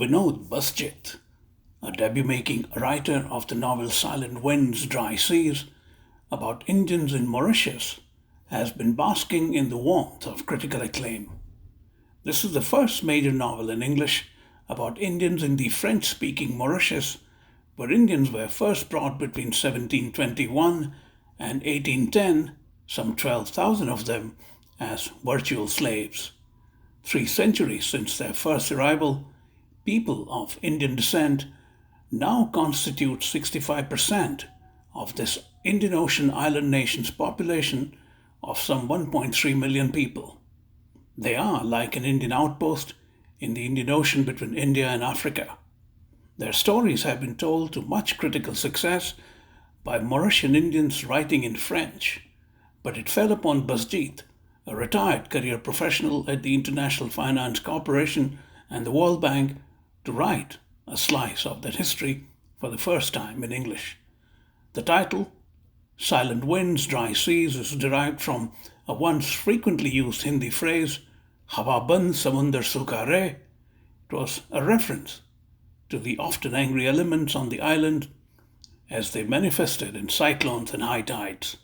Vinod Busjeet, a debut-making writer of the novel Silent Winds, Dry Seas, about Indians in Mauritius, has been basking in the warmth of critical acclaim. This is the first major novel in English about Indians in the French-speaking Mauritius, where Indians were first brought between 1721 and 1810, some 12,000 of them, as virtual slaves. 3 centuries since their first arrival, people of Indian descent now constitute 65% of this Indian Ocean island nation's population of some 1.3 million people. They are like an Indian outpost in the Indian Ocean between India and Africa. Their stories have been told to much critical success by Mauritian Indians writing in French, but it fell upon Busjeet, a retired career professional at the International Finance Corporation and the World Bank, to write a slice of that history for the first time in English. The title, Silent Winds, Dry Seas, is derived from a once frequently used Hindi phrase, Hawa Band Samundar Sukha Rahe. It was a reference to the often angry elements on the island as they manifested in cyclones and high tides.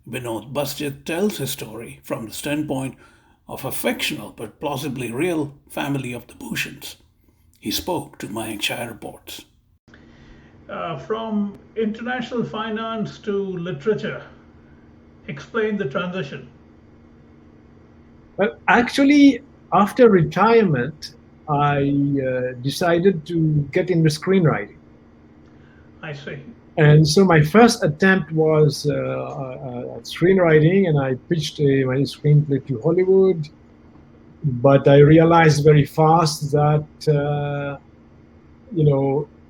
Vinod Busjeet tells his story from the standpoint of a fictional but plausibly real family of the Bhushans. He spoke to Mayank Shah Reports. From international finance to literature, explain the transition. Well, actually, after retirement, I decided to get into screenwriting. I see. And so my first attempt was screenwriting, and I pitched my screenplay to Hollywood. But I realized very fast that,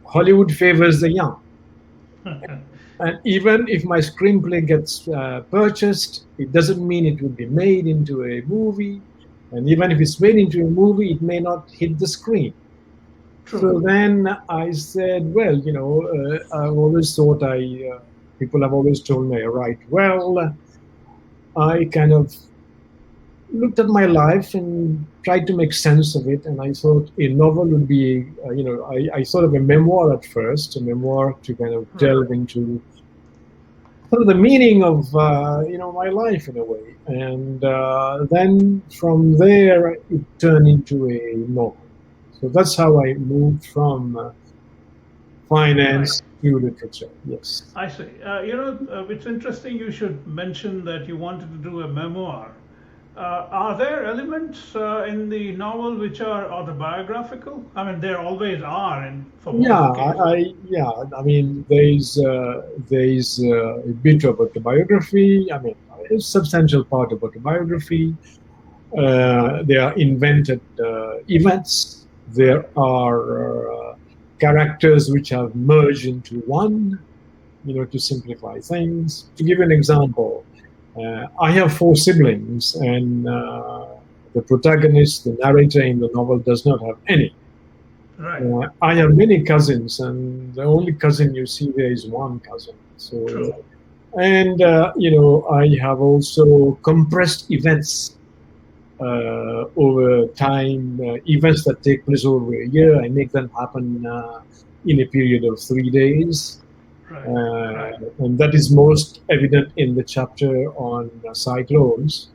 Hollywood favors the young. And even if my screenplay gets purchased, it doesn't mean it will be made into a movie. And even if it's made into a movie, it may not hit the screen. True. So then I said, well, I've always thought people have always told me I write well. I kind of looked at my life and tried to make sense of it. And I thought a novel would be, I thought of a memoir at first, a memoir to kind of delve into sort of the meaning of, my life in a way. And then from there, it turned into a novel. So that's how I moved from finance to literature. Yes. I see. It's interesting you should mention that you wanted to do a memoir. Are there elements in the novel which are autobiographical? I mean, there always are. For most cases. I mean, there's a bit of autobiography. I mean, a substantial part of autobiography. There are invented events. There are characters which have merged into one, to simplify things. To give you an example, I have 4 siblings, and the protagonist, the narrator in the novel, does not have any. Right. I have many cousins, and the only cousin you see there is one cousin. So, true. And I have also compressed events over time, events that take place over a year. I make them happen in a period of 3 days. Right. And that is most evident in the chapter on cyclones,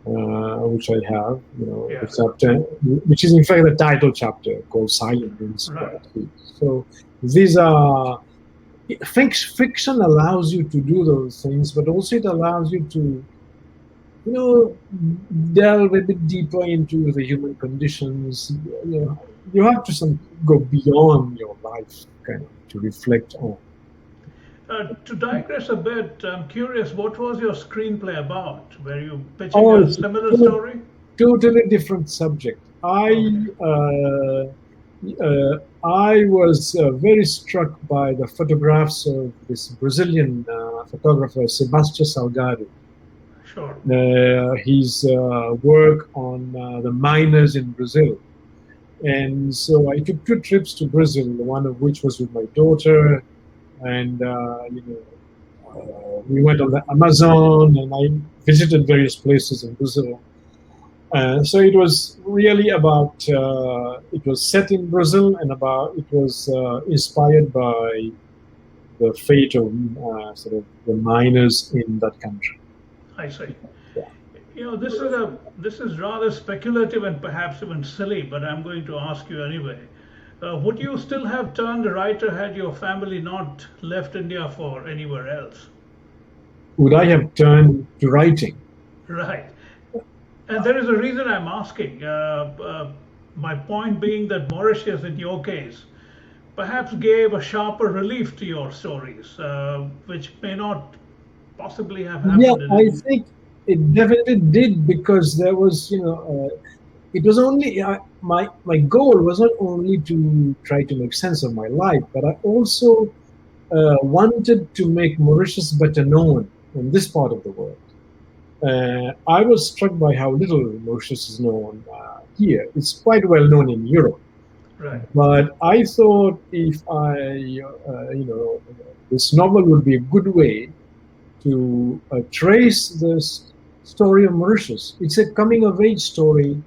which I have, the chapter, which is in fact the title chapter called Silent Winds. Right. So these are, fiction allows you to do those things, but also it allows you to, delve a bit deeper into the human conditions. You have to go beyond your life, kind of, to reflect on. To digress a bit, I'm curious, what was your screenplay about? Were you pitching a similar story? Totally different subject. I was very struck by the photographs of this Brazilian photographer, Sebastião Salgado. Sure. His work on the miners in Brazil. And so I took 2 trips to Brazil, one of which was with my daughter. And, we went on the Amazon, and I visited various places in Brazil. So it was really about. It was set in Brazil, and it was inspired by the fate of sort of the miners in that country. I see. Yeah. This is rather speculative and perhaps even silly, but I'm going to ask you anyway. Would you still have turned writer had your family not left India for anywhere else? Would I have turned to writing? Right. And there is a reason I'm asking. My point being that Mauritius, in your case, perhaps gave a sharper relief to your stories, which may not possibly have Yeah, happened in I India. think it definitely did because there was, it was only my goal was not only to try to make sense of my life, but I also wanted to make Mauritius better known in this part of the world. I was struck by how little Mauritius is known here. It's quite well known in Europe, Right. but I thought if this novel would be a good way to trace the story of Mauritius. It's a coming of age story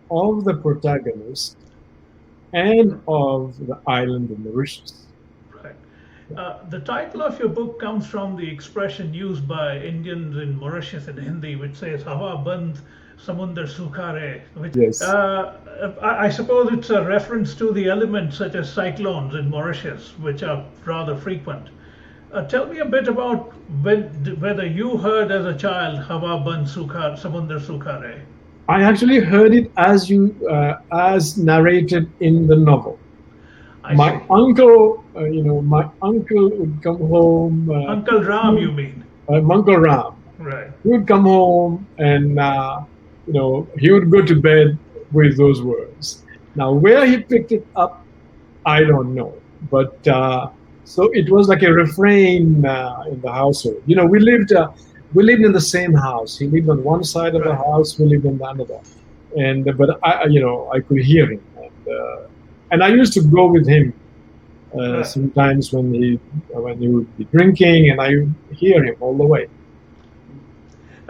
of the protagonist and of the island of Mauritius. Right. The title of your book comes from the expression used by Indians in Mauritius in Hindi, which says "Hawa band samundar sukhare," which Yes. I suppose it's a reference to the elements such as cyclones in Mauritius, which are rather frequent. Tell me a bit about whether you heard as a child "Hawa band samundar sukhare." I actually heard it as narrated in the novel. I My see. uncle, my uncle would come home. Uncle Ram, you mean? Uncle Ram. Right. He would come home and he would go to bed with those words. Now, where he picked it up, I don't know. But so it was like a refrain in the household. We lived in the same house. He lived on one side of the Right. house. We lived on the other. And but I could hear him, and I used to go with him Right. sometimes when he would be drinking, and I would hear him all the way.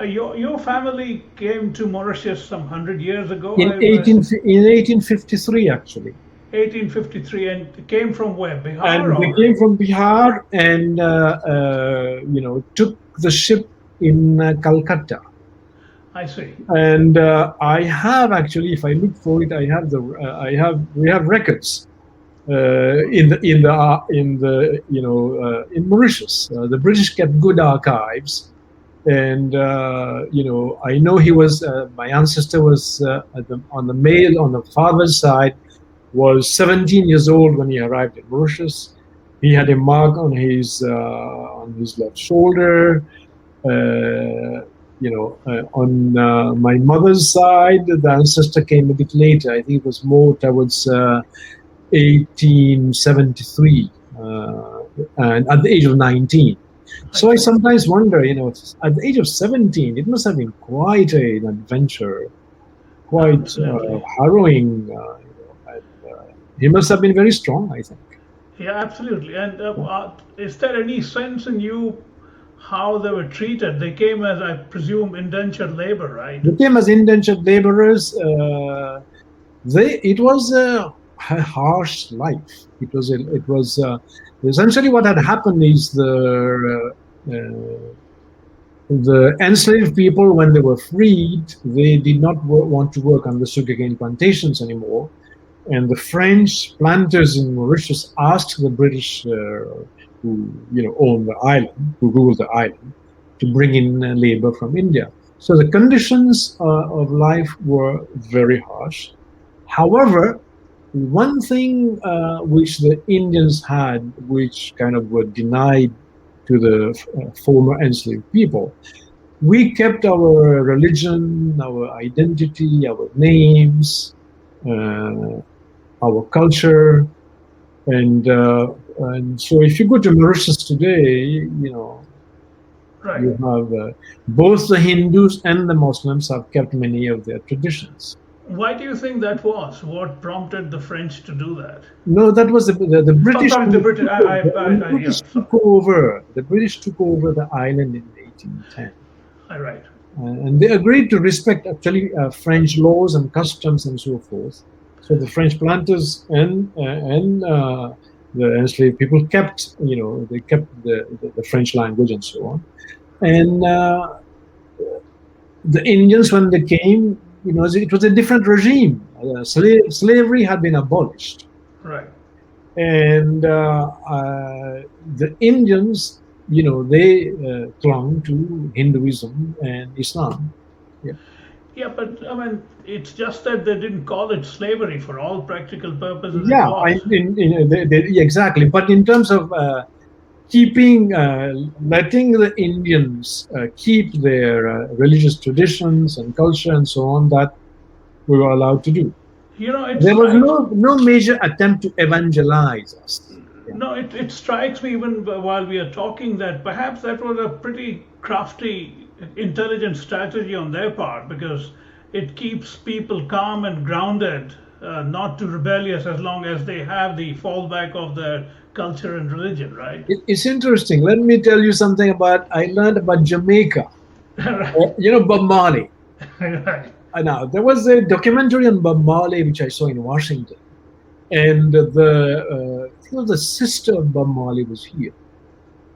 Your family came to Mauritius some 100 years ago, In I 1853, actually. 1853, and came from where? Bihar And they or? came from Bihar and took the ship in Calcutta. I see. And I have actually, if I look for it, we have records in Mauritius. The British kept good archives, and I know he was my ancestor was on the father's side was 17 years old when he arrived in Mauritius. He had a mark on his left shoulder. On my mother's side, the ancestor came a bit later. I think it was more towards 1873, and at the age of 19. So I sometimes wonder, at the age of 17, it must have been quite an adventure, quite harrowing. He must have been very strong, I think. Yeah, absolutely. And is there any sense in you how they were treated? They came as, I presume, indentured labor, right? They came as indentured laborers. It was a harsh life. It was essentially what had happened is the enslaved people, when they were freed, they did not want to work on the sugarcane plantations anymore. And the French planters in Mauritius asked the British who owned the island, who ruled the island, to bring in labor from India. So the conditions of life were very harsh. However, one thing which the Indians had, which kind of were denied to the former enslaved people, we kept our religion, our identity, our names, our culture, and so if you go to Mauritius today, Right. you have both the Hindus and the Muslims have kept many of their traditions. Why do you think that was? What prompted the French to do that? No, that was the British. Sorry, the British. The British took over. The British took over the island in 1810. Right. and they agreed to respect actually French laws and customs and so forth. So the French planters and the enslaved people kept, they kept the French language and so on. And the Indians, when they came, it was a different regime. Slavery had been abolished, Right. and the Indians, they clung to Hinduism and Islam. Yeah. Yeah, but I mean, it's just that they didn't call it slavery. For all practical purposes, it Yeah, was. exactly. But in terms of keeping, letting the Indians keep their religious traditions and culture and so on, that we were allowed to do. It There was strikes. no major attempt to evangelize us. Yeah. No, it strikes me even while we are talking that perhaps that was a pretty crafty, intelligent strategy on their part because it keeps people calm and grounded, not too rebellious as long as they have the fallback of their culture and religion, right? It's interesting. Let me tell you something about. I learned about Jamaica. Right. Bob Marley. Right. Now there was a documentary on Bob Marley which I saw in Washington, and I think the sister of Bob Marley was here,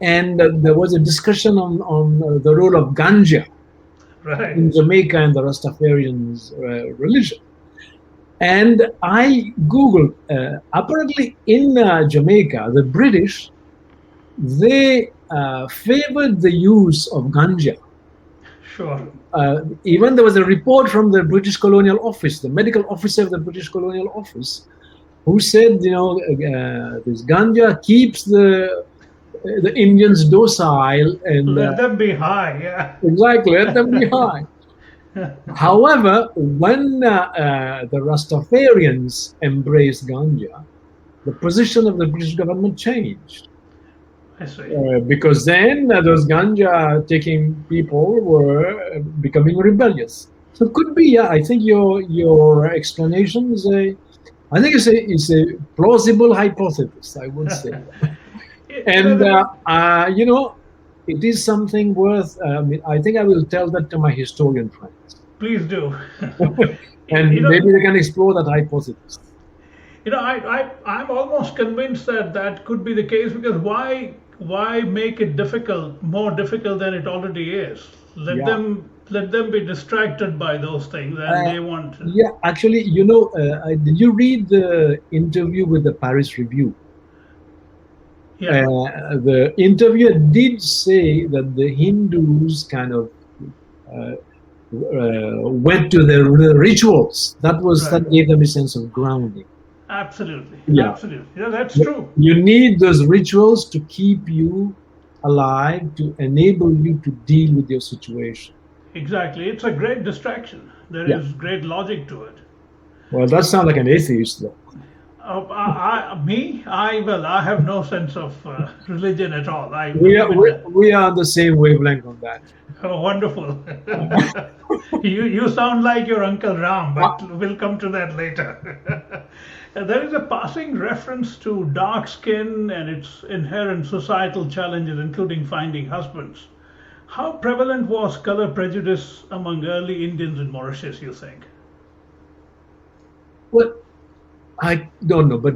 and there was a discussion on the role of ganja Right. in Jamaica and the Rastafarians' religion. And I googled. Apparently, in Jamaica, the British, they favored the use of ganja. Sure. Even there was a report from the British Colonial Office, the medical officer of the British Colonial Office, who said, this ganja keeps the Indians docile and Let them be high. Yeah. exactly, let them be high. However, when the Rastafarians embraced ganja, the position of the British government changed. I see. Because then those ganja taking people were becoming rebellious. So it could be, yeah. I think your explanation is I think it's a plausible hypothesis. I would say, You know, and it is something worth. I think I will tell that to my historian friends, please do. and you know, maybe they can explore that hypothesis. I'm almost convinced that that could be the case because why make it difficult, more difficult than it already is? Yeah. Let them be distracted by those things, and Uh, they want. yeah, actually, did you read the interview with the Paris Review? Yeah. The interviewer did say that the Hindus kind of uh, went to their rituals. Right. That gave them a sense of grounding. Absolutely. Yeah, Absolutely. Yeah, that's true. you need those rituals to keep you alive, to enable you to deal with your situation. Exactly. It's a great distraction. There Yeah. is great logic to it. Well, that sounds like an atheist, though. I have no sense of religion at all. I We believe are in we, the. we are on the same wavelength on that. Oh, wonderful. You sound like your Uncle Ram, but we'll come to that later. There is a passing reference to dark skin and its inherent societal challenges, including finding husbands. How prevalent was color prejudice among early Indians in Mauritius, you think? Well, I don't know, but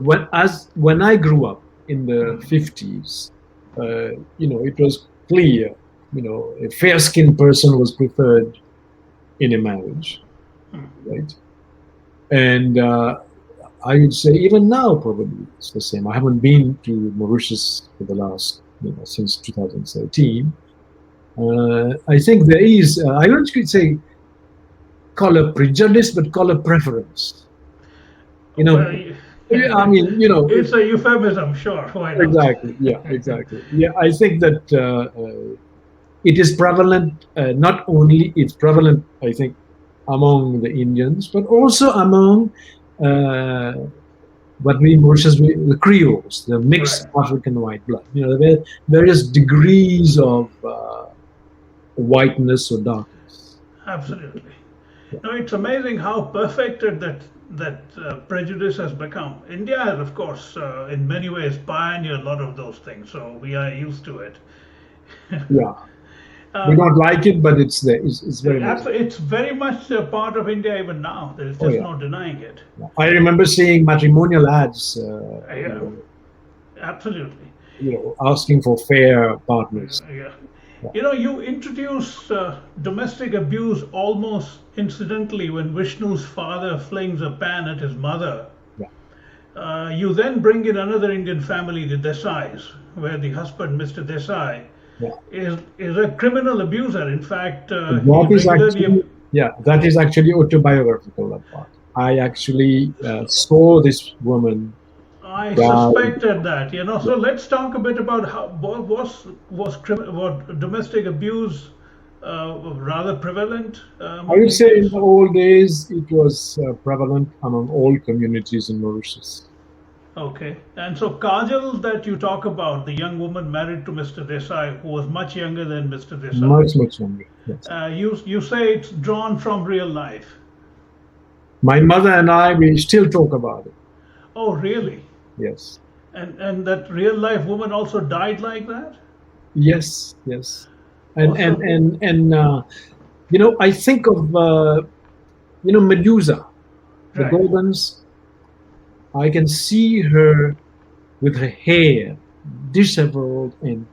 when I grew up in the 50s, it was clear, a fair-skinned person was preferred in a marriage, right? And I would say even now probably it's the same. I haven't been to Mauritius for the last, since 2013. I think there is, I don't say color prejudice, but color preference. You know, Well, I mean, it's a euphemism, sure, why not? exactly. Yeah, exactly. Yeah, I think that it is prevalent. Not only it's prevalent, I think, among the Indians, but also among uh, what we in Mauritius, the Creoles, the mixed Right, African white blood. There are various degrees of whiteness or darkness. absolutely. Yeah. No, it's amazing how perfected that prejudice has become. India has, of course, in many ways pioneered a lot of those things, so we are used to it. Yeah. We don't like it, but it's there. It's very much. It's very much a part of India even now. There is Oh, just yeah. no denying it. I remember seeing matrimonial ads, Yeah, absolutely. asking for fair partners. Yeah. You introduce domestic abuse almost incidentally when Vishnu's father flings a pan at his mother. Yeah. You then bring in another Indian family, the Desais, where the husband, Mr. Desai, Yeah. is a criminal abuser. In fact, That he is regularly. actually, that is actually autobiographical, that part. I actually saw this woman I die. suspected that. So let's talk a bit about how what domestic abuse rather prevalent I among would say in Indians. the old days, it was prevalent among all communities in Mauritius. Okay, and so Kajal that you talk about, the young woman married to Mr. Desai, who was much younger than Mr. Desai, Much, much younger. Yes. you say it's drawn from real life. My mother and I, we still talk about it. Oh, really? Yes. And that real life woman also died like that? Yes. Yes. And and Also, and and I think of Medusa, the right. Gorgons. I can see her with her hair disheveled and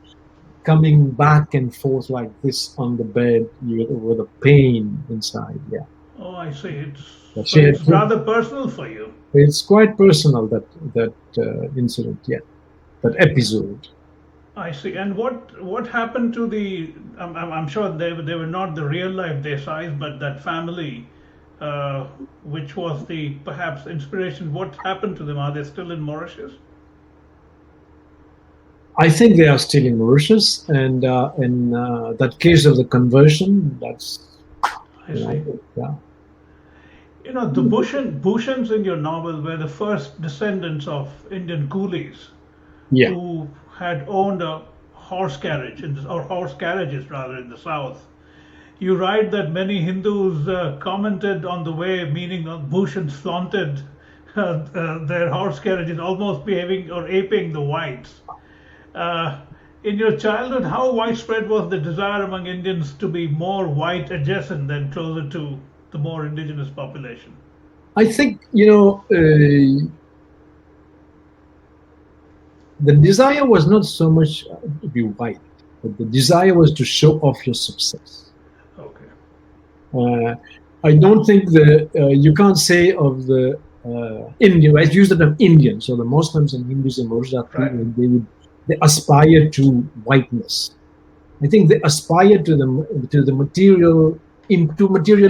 coming back and forth like this on the bed with a pain inside. Yeah. Oh, I see. But So she had, it's rather personal for you. it's quite personal, that incident. Yeah. That episode. I see. And what happened to the? I'm sure they were not the real life Desais, but that family, uh, which was the perhaps inspiration. What happened to them? Are they still in Mauritius? I think they are still in Mauritius, and that case of the conversion. That's I see. yeah. The Bhushans in your novel were the first descendants of Indian coolies Yeah. who had owned a horse carriage or horse carriages rather in the south. You write that many Hindus commented on the way, meaning Bhushans flaunted their horse carriages, almost behaving or aping the whites. Uh, in your childhood, how widespread was the desire among Indians to be more white adjacent than closer to the more indigenous population? I think the desire was not so much to be white, but the desire was to show off your success. Okay. I don't think you can't say of the Indian. I use the term Indian. So the Muslims and Hindus in Mauritius are Right. they aspire to whiteness. I think they aspire to the material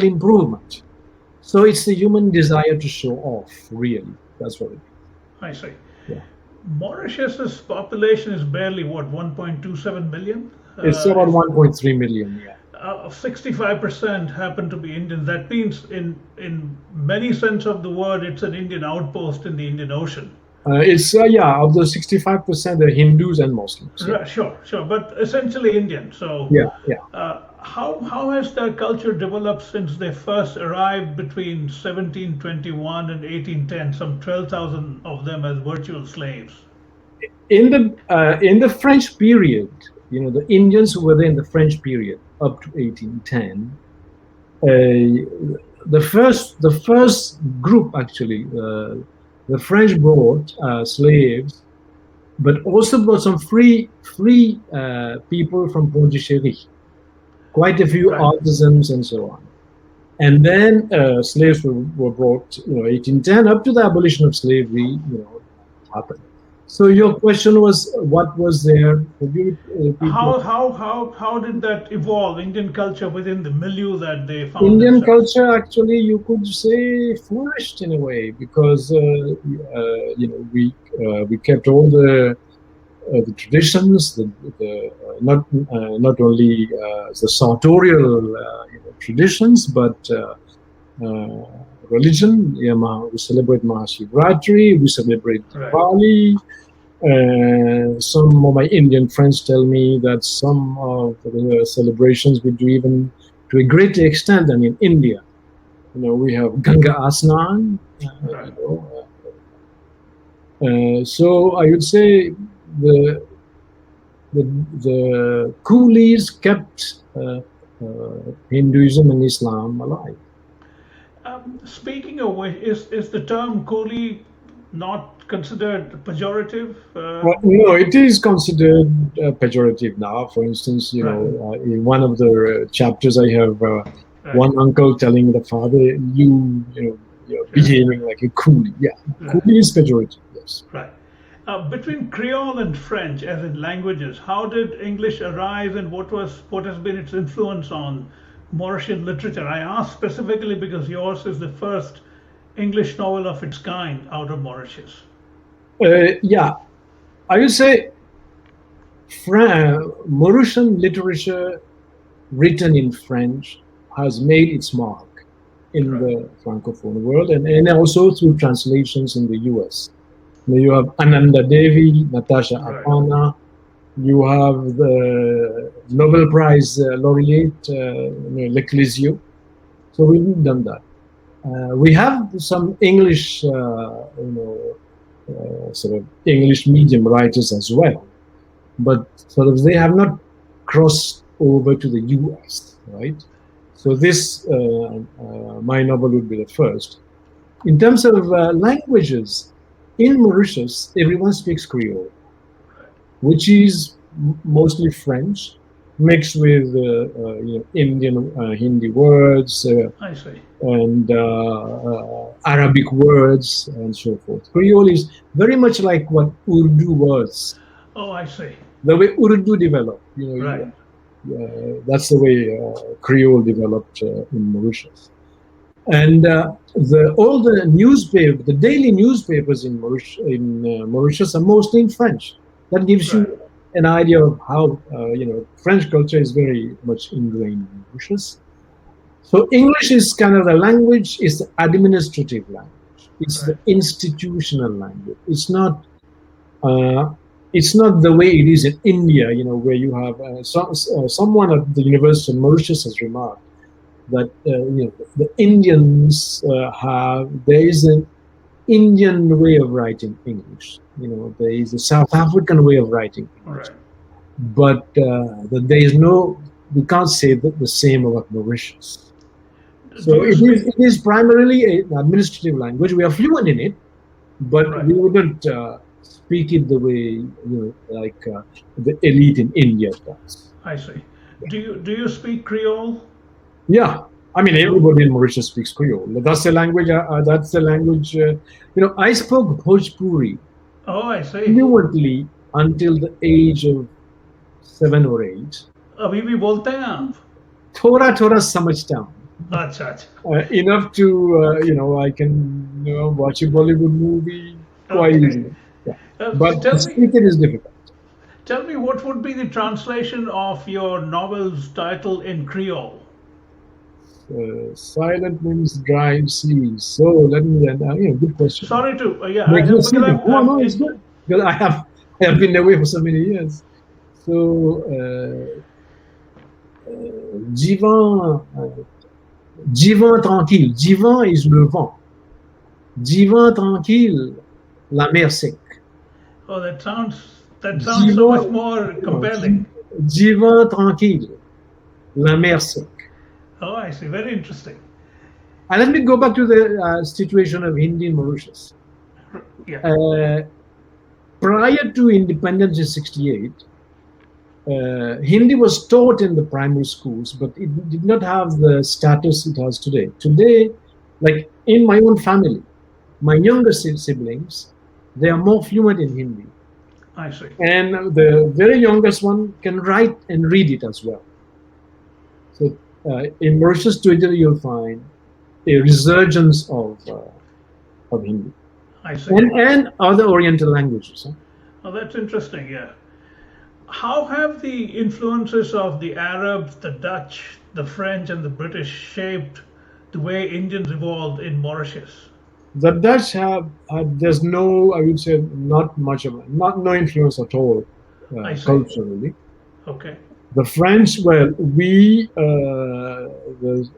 improvement. So it's the human desire to show off. Really, that's what it is. I see. Yeah. Mauritius's population is barely what 1.27 million. It's about 1.3 million. Yeah. 65% happen to be Indians. That means, in many sense of the word, it's an Indian outpost in the Indian Ocean. It's of the 65%, they're Hindus and Muslims. Yeah. Sure, but essentially Indian. So yeah. How has their culture developed since they first arrived between 1721 and 1810? Some 12,000 of them as virtual slaves. In the French period, the Indians who were there in the French period up to 1810. The first group actually, the French brought slaves, but also brought some free people from Pondicherry. Quite a few artisans and so on. And then slaves were brought, 1810 up to the abolition of slavery, happened. So your question was, what was there? How did that evolve? Indian culture within the milieu that they found. Indian culture, actually, you could say, flourished in a way because we kept all the traditions, not only the sartorial traditions, but religion. We celebrate Mahashivratri, we celebrate Diwali. Some of my Indian friends tell me that some of the celebrations we do even to a greater extent than in India. We have Ganga Asnan. So I would say the coolies kept Hinduism and Islam alive. Speaking of which, is the term coolie not considered pejorative? No, it is considered pejorative now. For instance, in one of the chapters, I have one uncle telling the father, you're behaving like a coolie. Yeah, coolie is pejorative, yes. Right. Between Creole and French, as in languages, how did English arise, and what has been its influence on Mauritian literature? I ask specifically because yours is the first English novel of its kind out of Mauritius. Yeah, I would say Mauritian literature written in French has made its mark in the Francophone world, and also through translations in the US. You have Ananda Devi, Natasha Apana, you have the Nobel Prize laureate, Leclisio. So we've done that. We have some English, sort of English medium writers as well, but sort of they have not crossed over to the US, right? So this, my novel would be the first. In terms of languages, in Mauritius, everyone speaks Creole, which is mostly French, mixed with Indian Hindi words and Arabic words and so forth. Creole is very much like what Urdu was. Oh, I see. The way Urdu developed, that's the way Creole developed in Mauritius. And all the newspapers, the daily newspapers in Mauritius are mostly in French. That gives you an idea of how French culture is very much ingrained in Mauritius. So English is kind of the language, is the administrative language. It's the institutional language. It's not the way it is in India, where you have someone at the University of Mauritius has remarked that the Indians there is an Indian way of writing English. There is a South African way of writing English, but there is we can't say the same about Mauritius. So it is primarily an administrative language. We are fluent in it, but we wouldn't speak it the way like the elite in India does. I see. Do you speak Creole? Yeah, I mean everybody in Mauritius speaks Creole. That's the language. I spoke Bhojpuri. Oh, I see. Fluently until the age of 7 or 8. अभी भी बोलते हैं आप? थोड़ा समझता हूँ. अच्छा. Enough to I can watch a Bollywood movie quite easily. Yeah. But to speak it is difficult. Tell me, what would be the translation of your novel's title in Creole? Silent winds drive seas. So let me. Good question. Sorry to No, it's good because I have been away for so many years. So Divan tranquille. Divan is le vent. Divan tranquille, la mer sec. Oh, that sounds so much more compelling. Divan tranquille, la mer sec. Oh, I see. Very interesting. And let me go back to the situation of Hindi in Mauritius. Yeah. Prior to independence in 1968, Hindi was taught in the primary schools, but it did not have the status it has today. Today, like in my own family, my younger siblings, they are more fluent in Hindi. I see. And the very youngest one can write and read it as well. So in Mauritius, Twitter, you'll find a resurgence of Hindi. I see. And other Oriental languages. Huh? Oh, that's interesting, yeah. How have the influences of the Arabs, the Dutch, the French, and the British shaped the way Indians evolved in Mauritius? The Dutch there's no, I would say, not no influence at all culturally. Okay. The French, well, the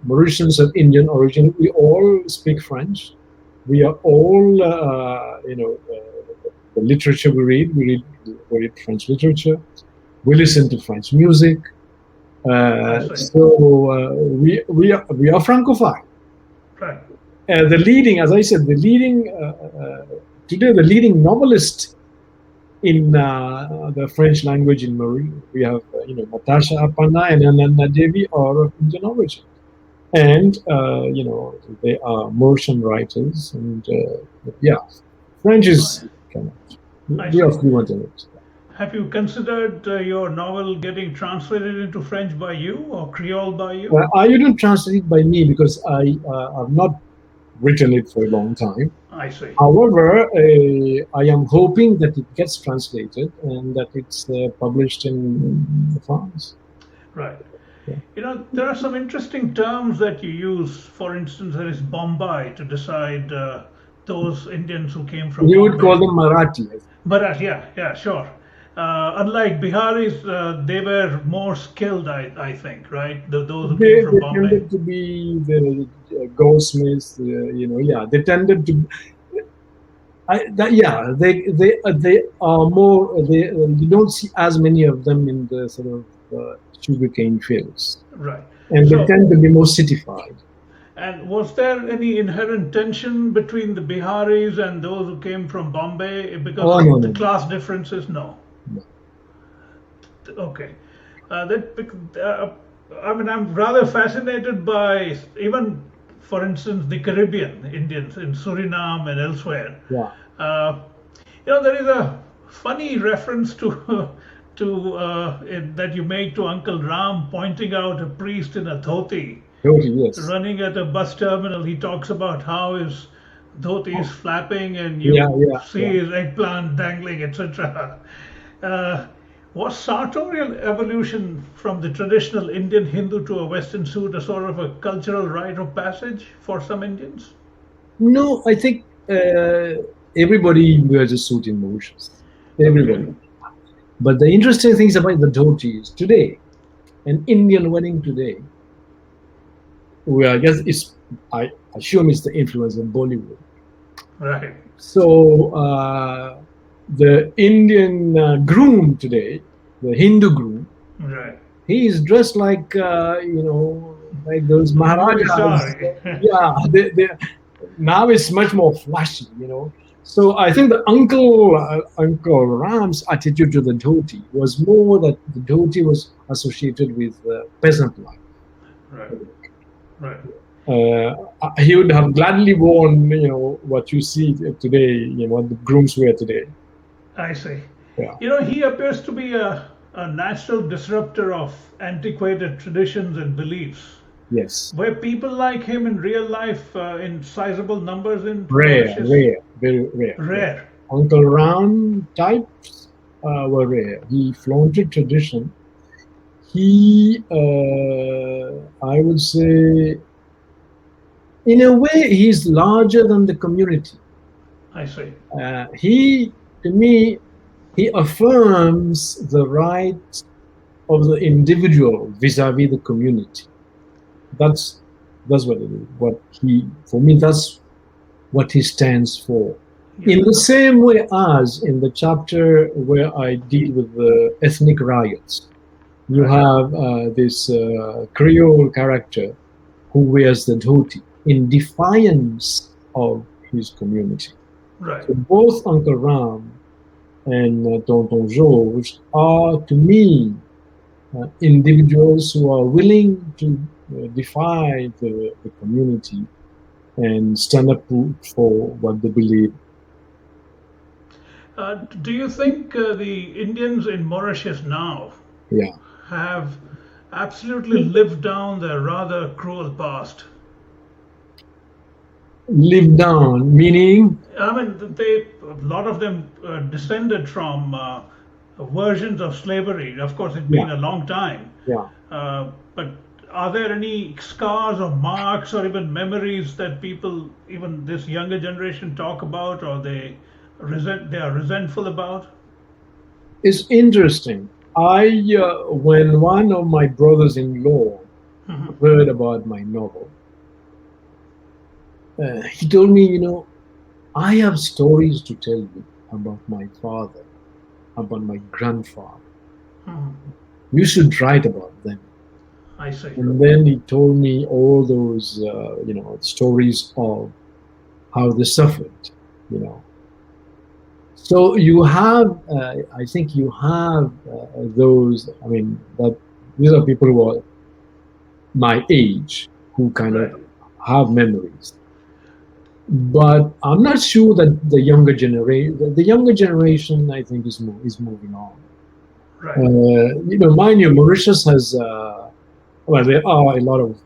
Mauritians of Indian origin, we all speak French. We are all, the literature we read French literature. We listen to French music. We are francophone. Right. The leading, as I said, today the leading novelist in the French language in Mauritius, we have Natasha Apana and Ananda Devi are of Indian origin, and they are Mauritian writers, and yeah, French is kind of we are fluent in it. Have you considered your novel getting translated into French by you or Creole by you? I didn't translate it by me because I have not written it for a long time. I see. However, I am hoping that it gets translated and that it's published in France. Right. There are some interesting terms that you use. For instance, there is Bombay to decide those Indians who came from You Bombay. would call them Marathi. Marathi, yeah, sure. Unlike Biharis, they were more skilled, I think, right? Those who came from Bombay. They tended to be the goldsmiths, they tended to. They are more. You don't see as many of them in the sort of sugarcane fields, right? And they tend to be more cityfied. And was there any inherent tension between the Biharis and those who came from Bombay because of the class differences? No. Okay. I mean, I'm rather fascinated by even, for instance, the Caribbean Indians in Suriname and elsewhere. Yeah. There is a funny reference to that you make to Uncle Ram, pointing out a priest in a dhoti. Yes. Running at a bus terminal. He talks about how his dhoti is flapping and you see his eggplant dangling, etc. Was sartorial evolution from the traditional Indian Hindu to a Western suit a sort of a cultural rite of passage for some Indians? No, I think everybody wears a suit in Mauritius. Everybody. Okay. But the interesting things about the dhoti is today, an Indian wedding today, well, I guess I assume it's the influence of Bollywood. Right. So the Indian groom today, the Hindu groom, right, he is dressed like like those Maharajas. Yeah, now it's much more flashy, So I think the Uncle Ram's attitude to the dhoti was more that the dhoti was associated with peasant life. Right. Right. He would have gladly worn, what you see today, what the grooms wear today. I see. Yeah. He appears to be a natural disruptor of antiquated traditions and beliefs. Yes. Were people like him in real life in sizable numbers in Rare, very rare. Rare. Uncle Ram types were rare. He flaunted tradition. He, I would say, in a way, he's larger than the community. I see. To me, he affirms the right of the individual vis-a-vis the community. That's what it is. For me, that's what he stands for. Yeah. In the same way as in the chapter where I deal with the ethnic riots, you have this Creole character who wears the dhoti in defiance of his community. Right. So both Uncle Ram and Tonton George are, to me, individuals who are willing to defy the community and stand up for what they believe. Do you think the Indians in Mauritius now have absolutely lived down their rather cruel past? Lived down, meaning? I mean, a lot of them descended from versions of slavery. Of course, it's been a long time. Yeah. But are there any scars or marks or even memories that people, even this younger generation, talk about, or they are resentful about? It's interesting. When one of my brothers-in-law heard about my novel, he told me, I have stories to tell you about my father, about my grandfather. You should write about them. I see. And then he told me all those, stories of how they suffered, you know. So you have, I think you have those. I mean, that these are people who are my age who kind Right. of have memories. But I'm not sure that the younger generation, I think, is moving on. Right. Mind you, Mauritius has, well, there are a lot of,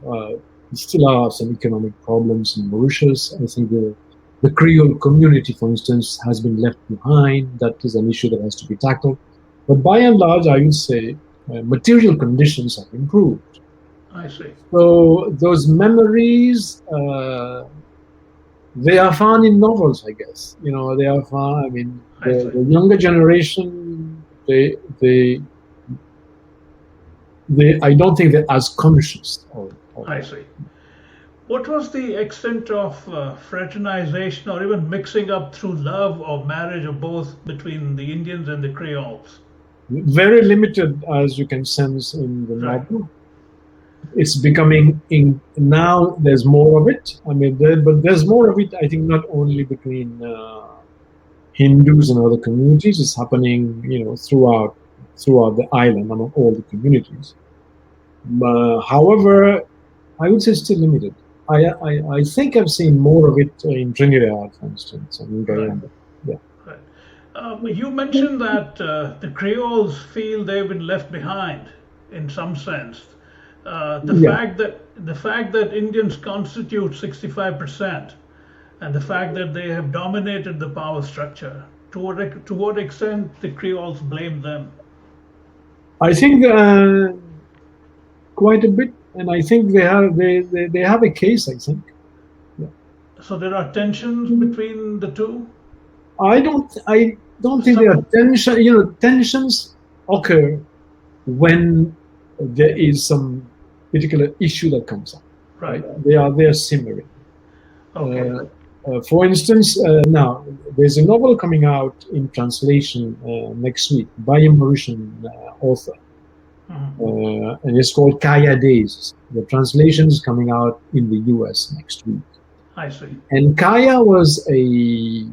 still are some economic problems in Mauritius. I think the Creole community, for instance, has been left behind. That is an issue that has to be tackled. But by and large, I would say material conditions have improved. I see. So those memories, they are found in novels, I guess. They are found. I mean, the younger generation, they I don't think they're as conscious of. I see. What was the extent of fraternization or even mixing up through love or marriage or both between the Indians and the Creoles? Very limited, as you can sense in the Right. novel. It's becoming now. There's more of it. I mean, but there's more of it. I think not only between Hindus and other communities. It's happening, throughout the island among all the communities. However, I would say still limited. I think I've seen more of it in Trinidad, for instance, and in Guyana. Yeah. Right. You mentioned that the Creoles feel they've been left behind in some sense. The fact that Indians constitute 65%, and the fact that they have dominated the power structure. To what extent the Creoles blame them? I think quite a bit, and I think they have a case. I think. Yeah. So there are tensions between the two. I don't think there are tensions. Tensions occur when there is some particular issue that comes up. Right. They are simmering. Okay. For instance, now there's a novel coming out in translation next week by a Mauritian author, and it's called Kaya Days. The translation is coming out in the U.S. next week. I see. And Kaya was he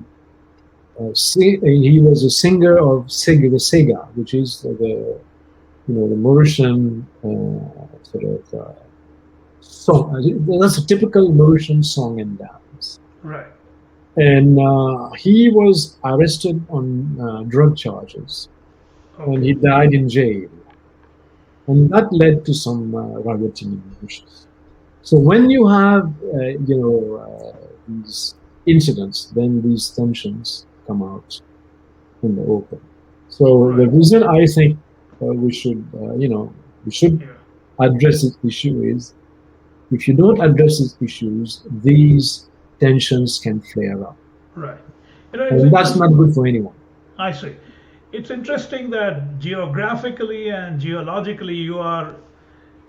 was a singer of the Sega, which is the Mauritian sort of song. That's a typical Mauritian song and dance. Right. And he was arrested on drug charges, and he died in jail. And that led to some rioting in Mauritius. So when you have these incidents, then these tensions come out in the open. So the reason I think we should address this issue is, if you don't address these issues, these tensions can flare up. Right. And that's not good for anyone. I see. It's interesting that geographically and geologically you are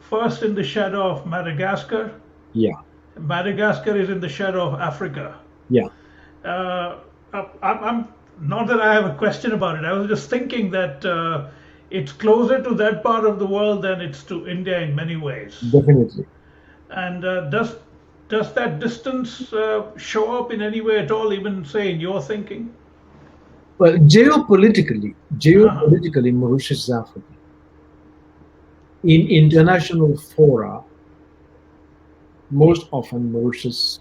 first in the shadow of Madagascar. Yeah. Madagascar is in the shadow of Africa. Yeah. I'm not that I have a question about it. I was just thinking that it's closer to that part of the world than it's to India in many ways. Definitely. And does that distance show up in any way at all, even say in your thinking? Well, geopolitically, Mauritius is Africa. In international fora, most often Mauritius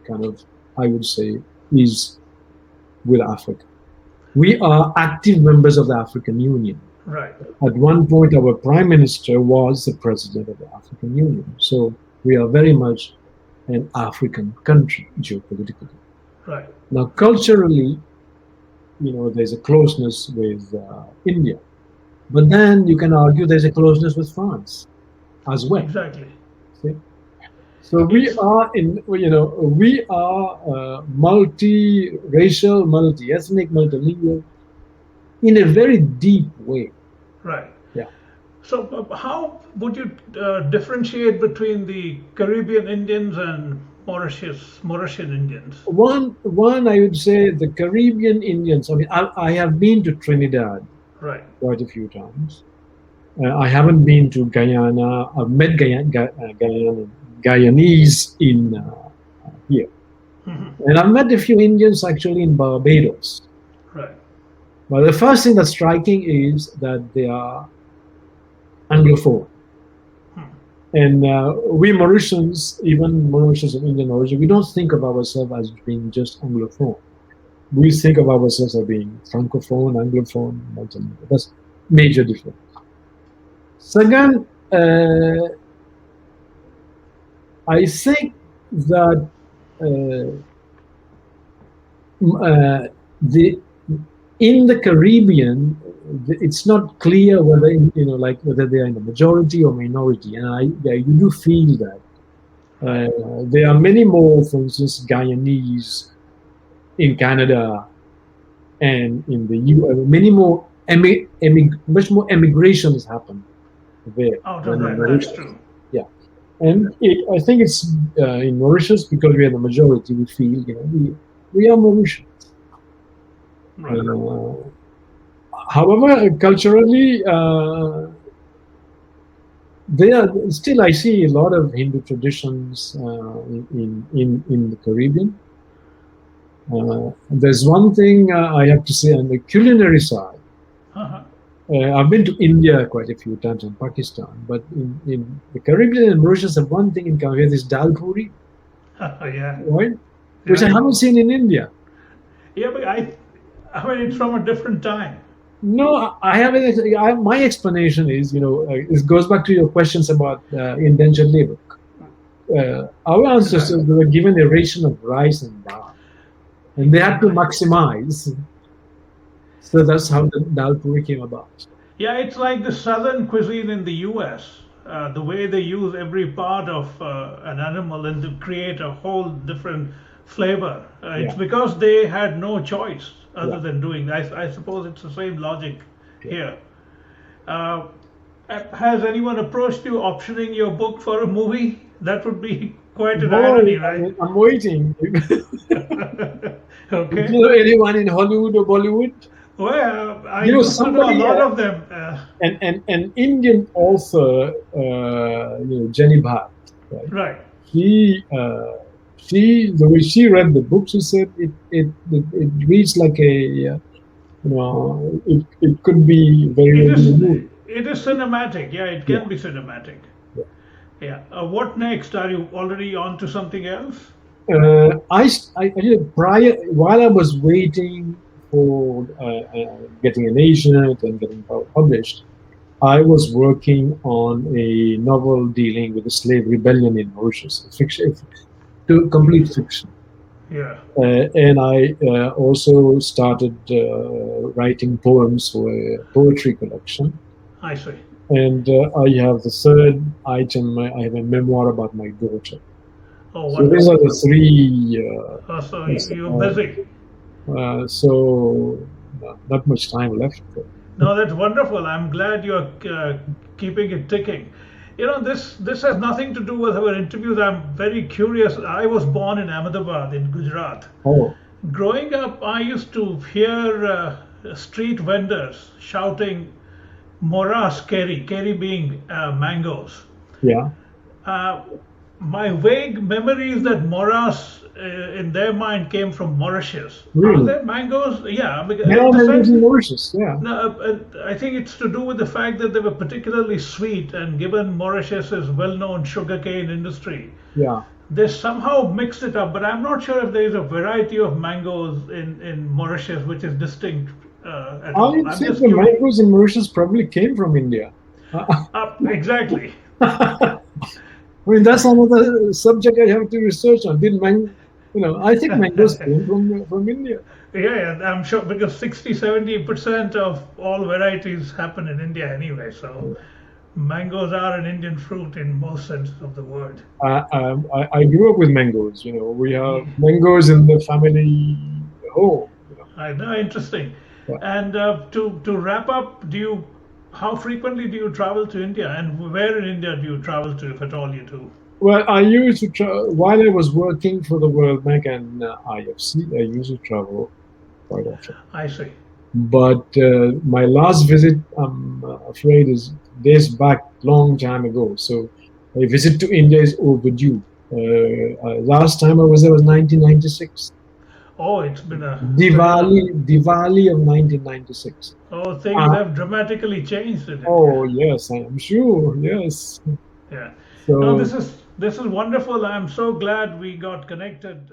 kind of, I would say, is with Africa. We are active members of the African Union. Right. At one point, our Prime Minister was the President of the African Union. So we are very much an African country, geopolitically. Right. Now, culturally, there's a closeness with India. But then you can argue there's a closeness with France as well. Exactly. See? So we are multi-racial, multi-ethnic, multilingual in a very deep way. Right. Yeah. So how would you differentiate between the Caribbean Indians and Mauritian Indians? One, I would say the Caribbean Indians. I mean, I have been to Trinidad right. quite a few times. I haven't been to Guyana. I've met Guyanese in here. And I've met a few Indians actually in Barbados. Right. But the first thing that's striking is that they are Anglophone. And we Mauritians, even Mauritians of Indian origin, we don't think of ourselves as being just Anglophone. We think of ourselves as being Francophone, Anglophone, multilingual. That's major difference. Second, I think that in the Caribbean, it's not clear whether whether they are in the majority or minority, and you do feel that there are many more, for instance, Guyanese in Canada and in the U.S. Many more much more emigration has happened there. That's true. Yeah, and I think it's in Mauritius, because we are the majority. We feel we are Mauritians. Right. However, culturally, still I see a lot of Hindu traditions in the Caribbean. There's one thing I have to say on the culinary side. I've been to India quite a few times and Pakistan, but in the Caribbean and Mauritius have one thing in common: this dal puri, Yeah. right? Which I haven't seen in India. Yeah, but I mean, it's from a different time. No, my explanation is, it goes back to your questions about indentured labor. Our ancestors were given a ration of rice and dal, and they had to maximize. So that's how the dal puri came about. Yeah, it's like the southern cuisine in the U.S. The way they use every part of an animal and to create a whole different flavor. It's because they had no choice other than doing that. I suppose it's the same logic here. Has anyone approached you optioning your book for a movie? That would be quite an irony, right? I'm waiting. Okay. Do you know anyone in Hollywood or Bollywood? Well, I used to know a lot of them. An Indian author, Jenny Bhatt, right? Right. The way she read the book, she said it reads like a, it could be very movie. It is cinematic. Yeah, it can be cinematic. Yeah. What next? Are you already on to something else? While I was waiting for getting an agent and getting published, I was working on a novel dealing with the slave rebellion in Mauritius, complete fiction. Yeah. And I also started writing poems for a poetry collection. I see. And I have the third item. I have a memoir about my daughter. Oh, so these are the three. So you're busy. So not much time left. No, that's wonderful. I'm glad you're keeping it ticking. This has nothing to do with our interviews. I'm very curious. I was born in Ahmedabad in Gujarat. Oh. Growing up, I used to hear street vendors shouting "Moras keri being mangoes. Yeah. My vague memory is that moras in their mind came from Mauritius. Really? Are there mangoes? Yeah. Mangoes in Mauritius, yeah. No, I think it's to do with the fact that they were particularly sweet, and given Mauritius's well-known sugarcane industry, they somehow mixed it up. But I'm not sure if there is a variety of mangoes in Mauritius which is distinct at all. I think the mangoes in Mauritius probably came from India. Exactly. I mean, that's another subject I have to research on. I think mangoes came from India. Yeah, I'm sure, because 60-70% of all varieties happen in India anyway. So mangoes are an Indian fruit in most senses of the word. I grew up with mangoes. We have mangoes in the family home. I know, interesting. Yeah. And to wrap up, how frequently do you travel to India, and where in India do you travel to, if at all you do? Well, I used to while I was working for the World Bank and IFC, I used to travel quite often. I see. But my last visit, I'm afraid, is days back, long time ago. So a visit to India is overdue. Last time I was there was 1996. Oh, it's been a Diwali of 1996. oh, things Uh, have dramatically changed in India. oh yes, I am sure. Yes. Yeah. No, So this is wonderful. I'm so glad we got connected.